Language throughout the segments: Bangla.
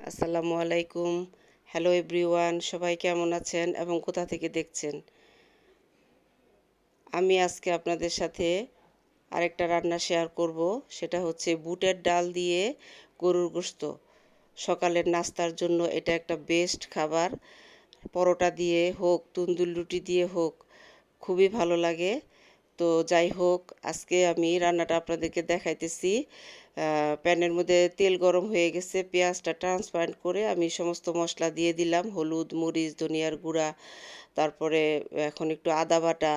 আসসালামু আলাইকুম। হ্যালো এভরিওয়ান, সবাই কেমন আছেন এবং কোথা থেকে দেখছেন? আমি আজকে আপনাদের সাথে আরেকটা রান্না শেয়ার করব। সেটা হচ্ছে বুটের ডাল দিয়ে গরুর গোশত। সকালের নাস্তার জন্য এটা একটা বেস্ট খাবার। পরোটা দিয়ে হোক, তন্দুর রুটি দিয়ে হোক, খুবই ভালো লাগে। তো যাই হোক, আজকে আমি রান্নাটা আপনাদেরকে দেখাইতেছি। প্যানের মধ্যে তেল গরম হয়ে গেছে, পেঁয়াজটা ট্রান্সপারেন্ট করে আমি সমস্ত মশলা দিয়ে দিলাম, হলুদ, মরিচ, ধনিয়ার গুঁড়া, তারপরে এখন একটু আদা বাটা,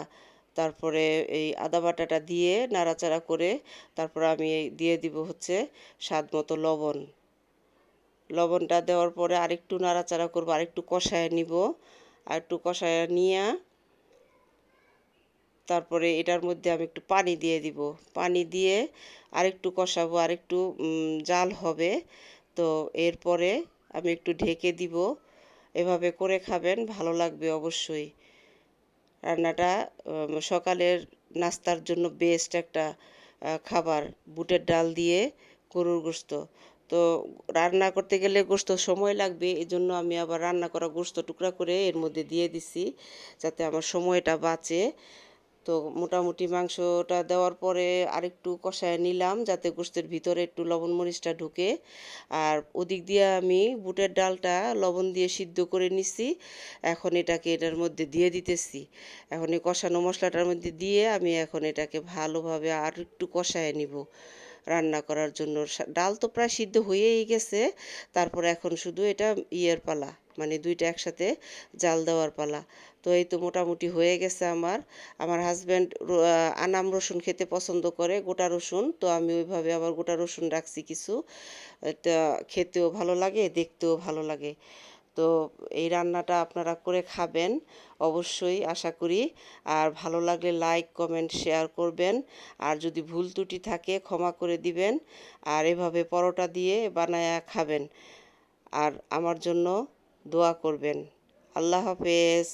তারপরে এই আদা বাটাটা দিয়ে নাড়াচাড়া করে তারপর আমি দিয়ে দিব হচ্ছে স্বাদ মতো লবণ। লবণটা দেওয়ার পরে আরেকটু নাড়াচাড়া করবো, আরেকটু কষায় নিব, আরেকটু কষায় নিয়ে তারপরে এটার মধ্যে আমি একটু পানি দিয়ে দিব। পানি দিয়ে আরেকটু কষাবো, আরেকটু জাল হবে। তো এরপরে আমি একটু ঢেকে দিব। এভাবে করে খাবেন, ভালো লাগবে অবশ্যই। রান্নাটা সকালের নাস্তার জন্য বেস্ট একটা খাবার, বুটের ডাল দিয়ে গরুর গোশত। তো রান্না করতে গেলে গোশত সময় লাগবে, এই জন্য আমি আবার রান্না করা গোশত টুকরা করে এর মধ্যে দিয়ে দিছি, যাতে আমার সময়টা বাঁচে। তো মোটামুটি মাংসটা দেওয়ার পরে আরেকটু কষায় নিলাম, যাতে গোশতের ভিতরে একটু লবণ মরিচটা ঢুকে। আর ওদিক দিয়ে আমি বুটের ডালটা লবণ দিয়ে সিদ্ধ করে নিছি। এখন এটাকে এটার মধ্যে দিয়ে দিতেছি। এখন এই কষানো মশলাটার মধ্যে দিয়ে আমি এখন এটাকে ভালোভাবে আর একটু কষায় নিব রান্না করার জন্য। ডাল তো প্রায় সিদ্ধ হয়েই গেছে। তারপর এখন শুধু এটা ইয়ের পালা, মানে দুইটা একসাথে জাল দেওয়ার পালা। তো এই তো মোটামুটি হয়ে গেছে আমার। আমার হাজব্যান্ড আনাম রসুন খেতে পছন্দ করে, গোটা রসুন। তো আমি ওইভাবে আবার গোটা রসুন রাখছি কিছু। এটা খেতেও ভালো লাগে, দেখতেও ভালো লাগে। তো এই রান্নাটা আপনারা করে খাবেন অবশ্যই, আশা করি। আর ভালো লাগলে লাইক, কমেন্ট, শেয়ার করবেন। আর যদি ভুল ত্রুটি থাকে ক্ষমা করে দিবেন। আর এভাবে পরোটা দিয়ে বানায়া খাবেন। আর আমার জন্য দোয়া করবেন। আল্লাহ হাফেজ।